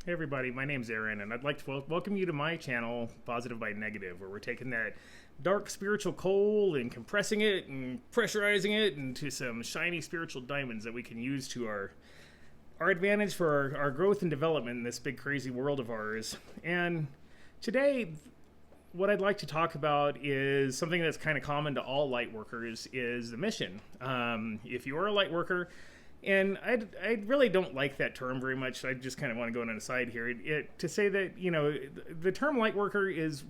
Hey everybody, my name's Aaron, and I'd like to welcome you to my channel, Positive by Negative, where we're taking that dark spiritual coal and compressing it and pressurizing it into some shiny spiritual diamonds that we can use to our advantage for our growth and development in this big crazy world of ours. And today, what I'd like to talk about is something that's kind of common to all light workers, is the mission. If you are a light worker, and I really don't like that term very much. I just kind of want to go on an aside here. To say that, you know, the term light worker is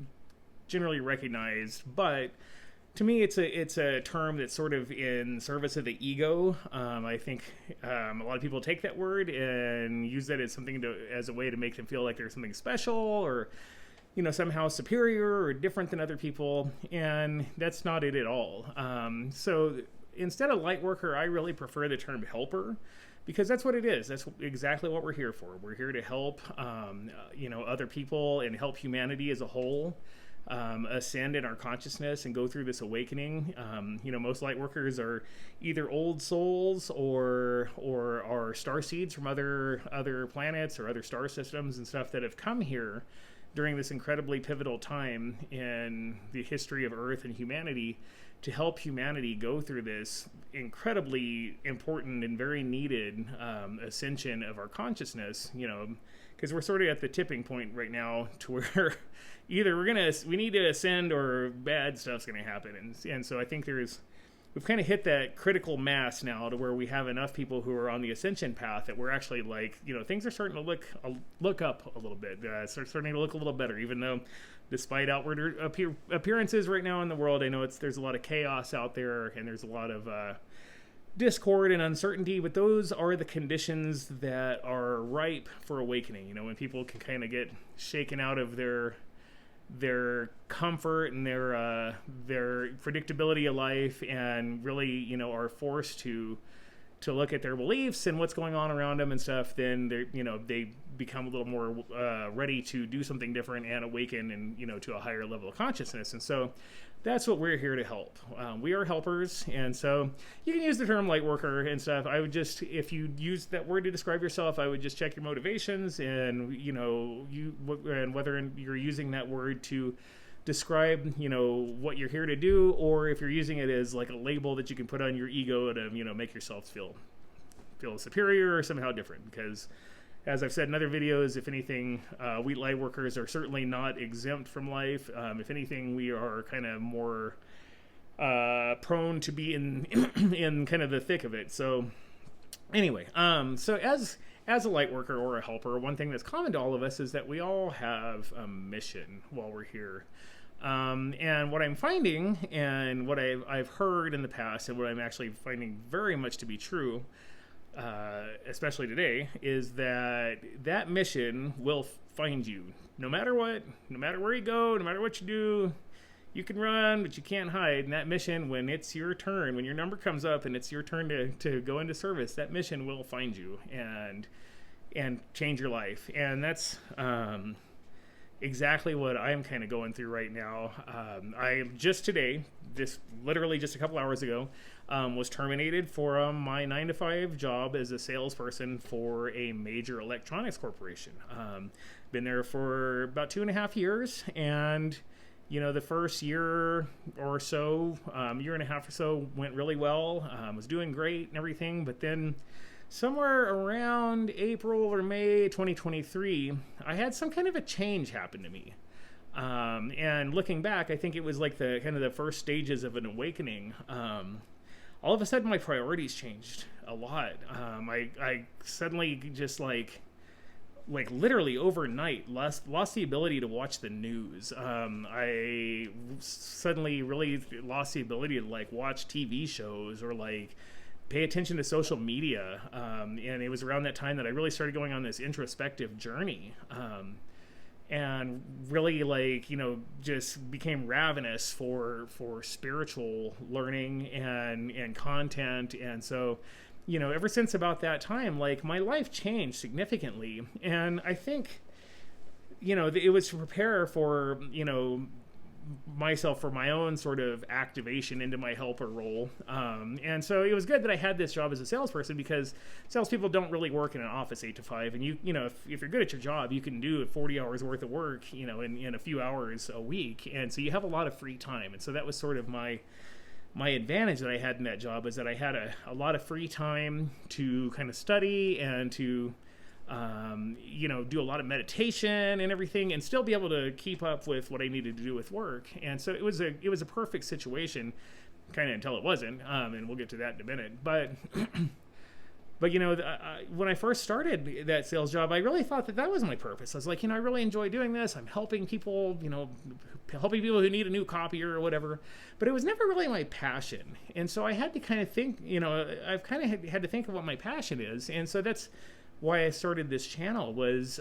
generally recognized, but to me it's a term that's sort of in service of the ego. I think a lot of people take that word and use that as something as a way to make them feel like they're something special or, you know, somehow superior or different than other people, and that's not it at all. So instead of light worker, I really prefer the term helper, because that's what it is. That's exactly what we're here for. We're here to help, you know, other people and help humanity as a whole ascend in our consciousness and go through this awakening. You know, most light workers are either old souls or are star seeds from other planets or other star systems and stuff that have come here during this incredibly pivotal time in the history of Earth and humanity, to help humanity go through this incredibly important and very needed ascension of our consciousness, you know, because we're sort of at the tipping point right now to where either we need to ascend or bad stuff's going to happen. And so I think we've kind of hit that critical mass now to where we have enough people who are on the ascension path that we're actually, like, you know, things are starting to look up a little bit, starting to look a little better, even though despite outward appearances right now in the world, I know there's a lot of chaos out there and there's a lot of discord and uncertainty, but those are the conditions that are ripe for awakening. You know, when people can kind of get shaken out of their comfort and their predictability of life, and really, you know, are forced to look at their beliefs and what's going on around them and stuff, then they become a little more ready to do something different and awaken, and, you know, to a higher level of consciousness. And so that's what we're here to help. We are helpers, and so you can use the term light worker and stuff. I would just, if you use that word to describe yourself, I would just check your motivations, and, you know, and whether you're using that word to describe, you know, what you're here to do, or if you're using it as like a label that you can put on your ego to, you know, make yourself feel superior or somehow different. Because, as I've said in other videos, if anything, we light workers are certainly not exempt from life. If anything, we are kind of more prone to be in kind of the thick of it. So anyway, so as a light worker or a helper, one thing that's common to all of us is that we all have a mission while we're here. And what I'm finding, and what I've heard in the past, and what I'm actually finding very much to be true, especially today, is that mission will find you. No matter what, no matter where you go, no matter what you do, you can run, but you can't hide. And that mission, when it's your turn, when your number comes up and it's your turn to go into service, that mission will find you and change your life. And that's exactly what I'm kind of going through right now. I just today, literally just a couple hours ago, was terminated for my 9-to-5 job as a salesperson for a major electronics corporation. Been there for about 2.5 years, and, you know, the first year or so, year and a half or so, went really well. Was doing great and everything, but then somewhere around April or May 2023, I had some kind of a change happen to me. And looking back, I think it was like the first stages of an awakening. All of a sudden, my priorities changed a lot. I suddenly just like literally overnight lost the ability to watch the news. I suddenly really lost the ability to like watch TV shows or like pay attention to social media. And it was around that time that I really started going on this introspective journey. And really, like, you know, just became ravenous for spiritual learning and content. And so, you know, ever since about that time, like, my life changed significantly. And I think, you know, it was to prepare for, you know, myself for my own sort of activation into my helper role. And so it was good that I had this job as a salesperson, because salespeople don't really work in an office 8 to 5. And you know, if you're good at your job, you can do 40 hours worth of work, you know, in a few hours a week. And so you have a lot of free time. And so that was sort of my advantage that I had in that job, was that I had a lot of free time to kind of study and to, you know, do a lot of meditation and everything, and still be able to keep up with what I needed to do with work. And so it was a perfect situation, kind of, until it wasn't. And we'll get to that in a minute. But you know, when I first started that sales job, I really thought that was my purpose. I was like, you know, I really enjoy doing this. I'm helping people, you know, helping people who need a new copier or whatever. But it was never really my passion. And so I had to kind of think, you know, I've kind of had to think of what my passion is. And so that's why I started this channel. Was,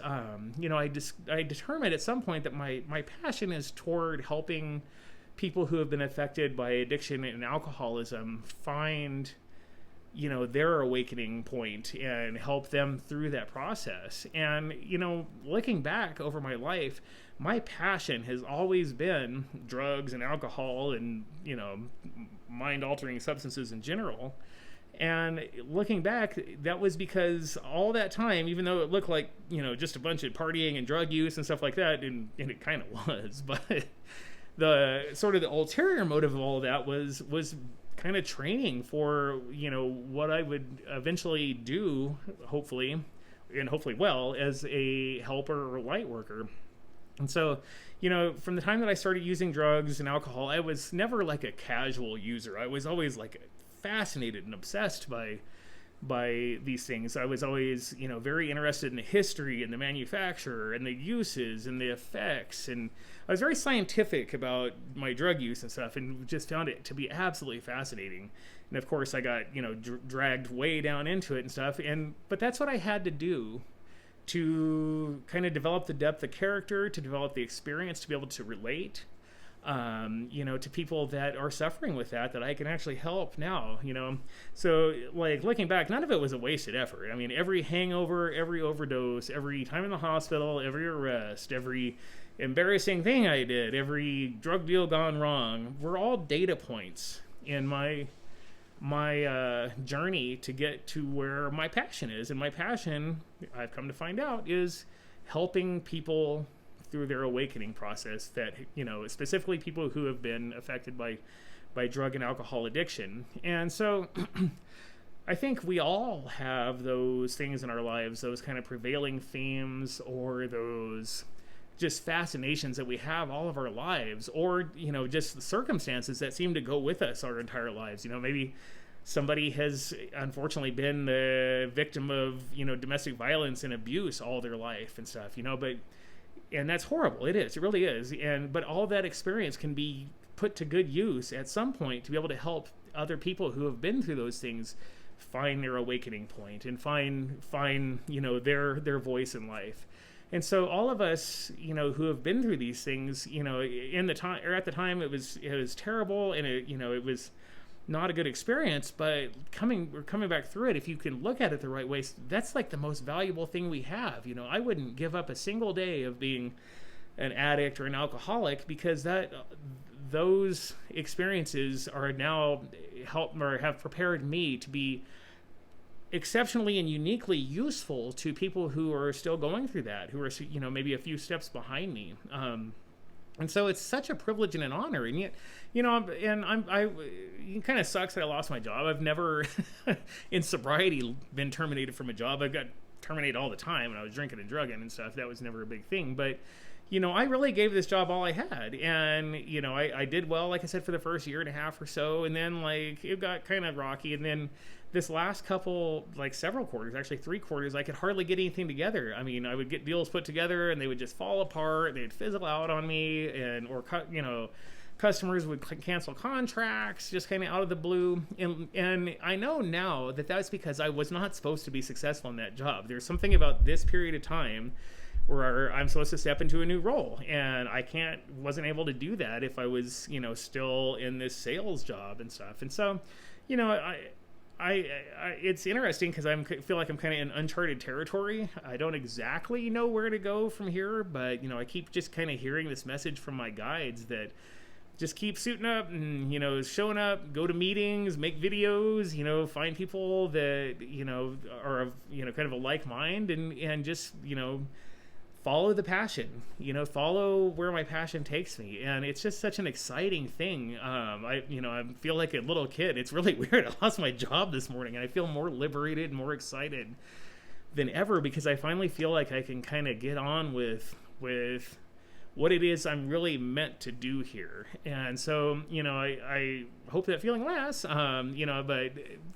you know, I determined at some point that my passion is toward helping people who have been affected by addiction and alcoholism find, you know, their awakening point and help them through that process. And, you know, looking back over my life, my passion has always been drugs and alcohol and, you know, mind-altering substances in general. And looking back, that was because all that time, even though it looked like, you know, just a bunch of partying and drug use and stuff like that, and it kind of was, but the sort of the ulterior motive of all of that was kind of training for, you know, what I would eventually do, hopefully well, as a helper or light worker. And so, you know, from the time that I started using drugs and alcohol, I was never like a casual user. I was always like fascinated and obsessed by these things. I was always, you know, very interested in the history and the manufacturer and the uses and the effects. And I was very scientific about my drug use and stuff, and just found it to be absolutely fascinating. And of course I got, you know, dragged way down into it and stuff. But that's what I had to do to kind of develop the depth of character, to develop the experience, to be able to relate, you know, to people that are suffering with that I can actually help now, you know. So, like, looking back, none of it was a wasted effort. I mean, every hangover, every overdose, every time in the hospital, every arrest, every embarrassing thing I did, every drug deal gone wrong, were all data points in my journey to get to where my passion is. And my passion, I've come to find out, is helping people through their awakening process, that, you know, specifically people who have been affected by drug and alcohol addiction. And so I think we all have those things in our lives, those kind of prevailing themes, or those just fascinations that we have all of our lives, or, you know, just the circumstances that seem to go with us our entire lives. You know, maybe somebody has unfortunately been the victim of, you know, domestic violence and abuse all their life and stuff, you know, and that's horrible. It is. It really is. But all that experience can be put to good use at some point to be able to help other people who have been through those things find their awakening point and find, you know, their voice in life. And so all of us, you know, who have been through these things, you know, at the time it was terrible, and it was not a good experience, but we're coming back through it. If you can look at it the right way, that's like the most valuable thing we have. You know, I wouldn't give up a single day of being an addict or an alcoholic, because those experiences are now have prepared me to be exceptionally and uniquely useful to people who are still going through that, who are, you know, maybe a few steps behind me. And so it's such a privilege and an honor. And yet, you know, it kind of sucks that I lost my job. I've never in sobriety been terminated from a job. I've got terminated all the time when I was drinking and drugging and stuff. That was never a big thing. But, you know, I really gave this job all I had. And, you know, I did well, like I said, for the first year and a half or so. And then, like, it got kind of rocky. And then this last couple, like several quarters, actually 3 quarters, I could hardly get anything together. I mean, I would get deals put together and they would just fall apart. They'd fizzle out on me, or you know, customers would cancel contracts just kind of out of the blue. And I know now that that's because I was not supposed to be successful in that job. There's something about this period of time where I'm supposed to step into a new role, and I wasn't able to do that if I was, you know, still in this sales job and stuff. And so, you know, it's interesting because feel like I'm kind of in uncharted territory. I don't exactly know where to go from here, but I keep just kind of hearing this message from my guides that just keep suiting up and showing up, go to meetings, make videos, find people that are of kind of a like mind, and just follow the passion, follow where my passion takes me. And it's just such an exciting thing. I feel like a little kid. It's really weird. I lost my job this morning and I feel more liberated, more excited than ever, because I finally feel like I can kind of get on with what it is I'm really meant to do here. And so, I hope that feeling lasts, but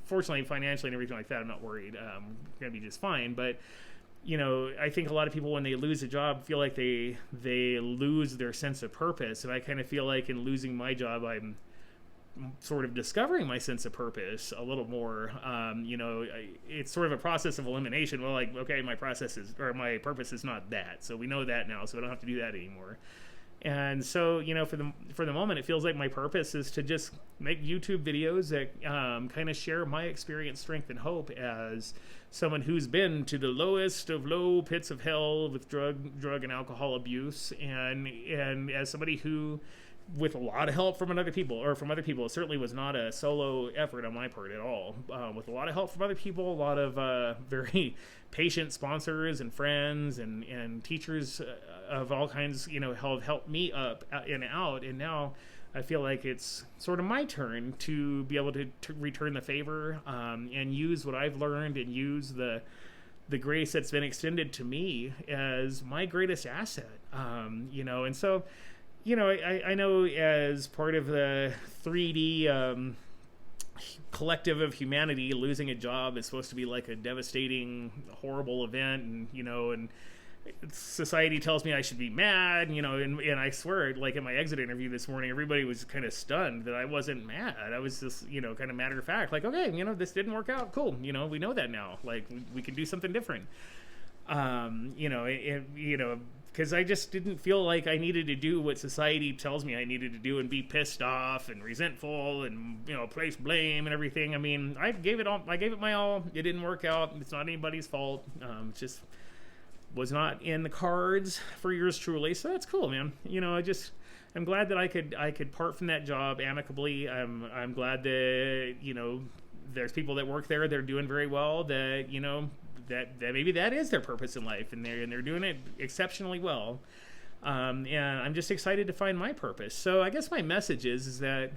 fortunately, financially and everything like that, I'm not worried. I'm going to be just fine. But, I think a lot of people, when they lose a job, feel like they lose their sense of purpose. And I kind of feel like in losing my job, I'm sort of discovering my sense of purpose a little more. It's sort of a process of elimination. Well, like, okay, my purpose is not that. So we know that now, so I don't have to do that anymore. And so, for the moment, it feels like my purpose is to just make YouTube videos that kind of share my experience, strength, and hope as someone who's been to the lowest of low pits of hell with drug and alcohol abuse, and as somebody who, with a lot of help from other people, it certainly was not a solo effort on my part at all. With a lot of help from other people, a lot of very patient sponsors and friends and teachers of all kinds, have helped me up and out. And now I feel like it's sort of my turn to be able to return the favor and use what I've learned and use the grace that's been extended to me as my greatest asset. And so, I know as part of the 3D collective of humanity, losing a job is supposed to be like a devastating, horrible event, and society tells me I should be mad, and I swear, like in my exit interview this morning, everybody was kind of stunned that I wasn't mad. I was just, kind of matter of fact, like, okay, this didn't work out, cool, we know that now, like we can do something different. Because I just didn't feel like I needed to do what society tells me I needed to do and be pissed off and resentful and, place blame and everything. I mean, I gave it my all. It didn't work out. It's not anybody's fault. It just was not in the cards for yours truly. So that's cool, man. I'm glad that I could part from that job amicably. I'm glad that, there's people that work there that are doing very well, that, that maybe that is their purpose in life, and they're doing it exceptionally well. And I'm just excited to find my purpose. So I guess my message is that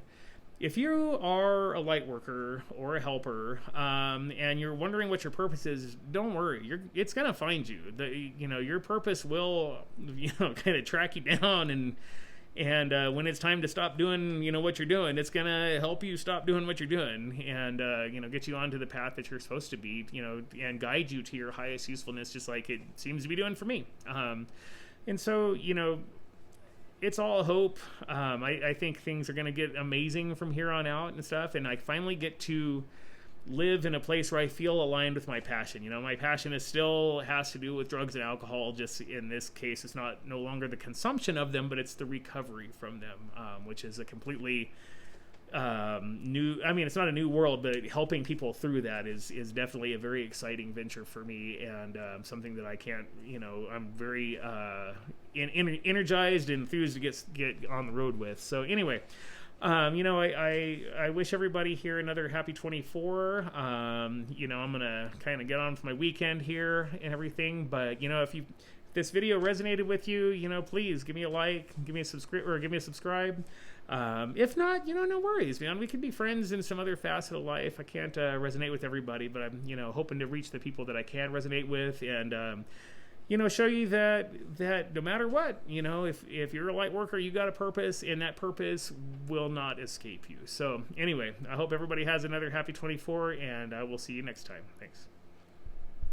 if you are a light worker or a helper, and you're wondering what your purpose is, don't worry. It's gonna find you. Your purpose will, kind of track you down, and when it's time to stop doing, what you're doing, it's going to help you stop doing what you're doing and, get you onto the path that you're supposed to be, and guide you to your highest usefulness, just like it seems to be doing for me. And so, it's all hope. I think things are going to get amazing from here on out and stuff. And I finally get to live in a place where I feel aligned with my passion. My passion still has to do with drugs and alcohol. Just in this case, it's no longer the consumption of them, but it's the recovery from them, which is a completely new. I mean, it's not a new world, but helping people through that is definitely a very exciting venture for me, and something that I can't. I'm very energized and enthused to get on the road with. So anyway. I wish everybody here another happy 24. I'm going to kind of get on with my weekend here and everything. But, if this video resonated with you, please give me a like, give me a subscribe. If not, no worries, man. We could be friends in some other facet of life. I can't resonate with everybody, but I'm, hoping to reach the people that I can resonate with, and, show you that no matter what, if you're a light worker, you got a purpose, and that purpose will not escape you. So anyway, I hope everybody has another happy 24, and I will see you next time. Thanks.